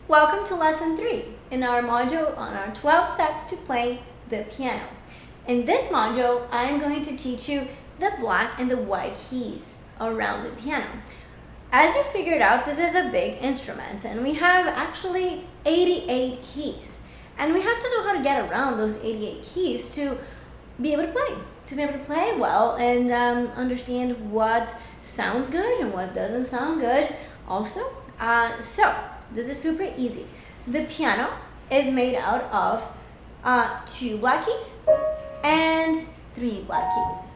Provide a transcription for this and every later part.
Welcome to lesson 3 in our module on our 12 steps to play the piano. In this module, I'm going to teach you the black and the white keys around the piano. As you figured out, this is a big instrument and we have actually 88 keys. And we have to know how to get around those 88 keys to be able to play well and understand what sounds good and what doesn't sound good also. So this is super easy. The piano is made out of 2 black keys and 3 black keys.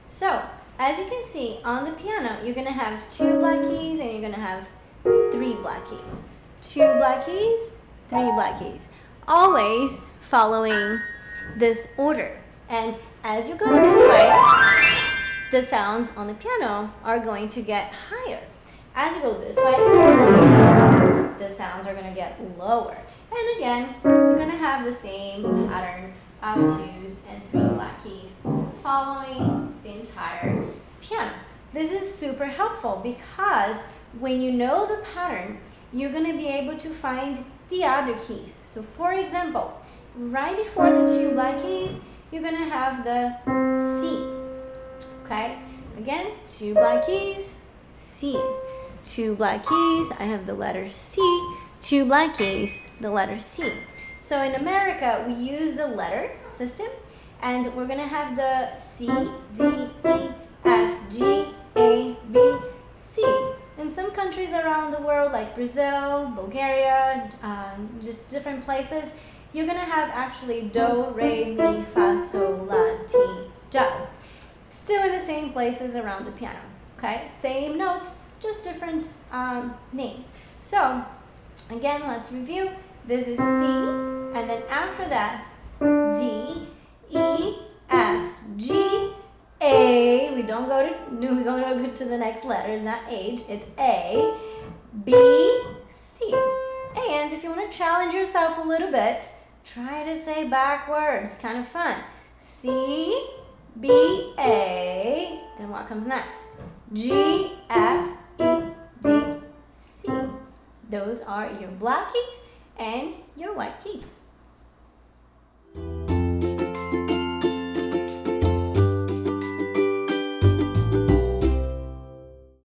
So as you can see on the piano, you're gonna have 2 black keys and you're gonna have 3 black keys. 2 black keys, 3 black keys. Always following this order. And as you go this way, the sounds on the piano are going to get higher. As you go this way, the sounds are going to get lower. And again, we're going to have the same pattern of 2s and 3 black keys following the entire piano. This is super helpful because when you know the pattern, you're going to be able to find the other keys. So for example, right before the 2 black keys, you're going to have the C. Okay? Again, 2 black keys, C. 2 black keys, I have the letter C. 2 black keys, the letter C. So in America, we use the letter system, and we're going to have the C, D, E, F, G, A, B, C. In some countries around the world, like Brazil, Bulgaria, just different places, you're going to have actually Do, Re, Mi, Fa, Sol, La, Ti, Do. Still in the same places around the piano. Okay? Same notes, just different names. So, again, let's review. This is C, and then after that, D, E, F, G, A. We don't go to the next letters, not H. It's A, B, C. And if you want to challenge yourself a little bit, try to say backwards. Kind of fun. C, B, A. Then what comes next? G, F, E, D, C. Those are your black keys and your white keys.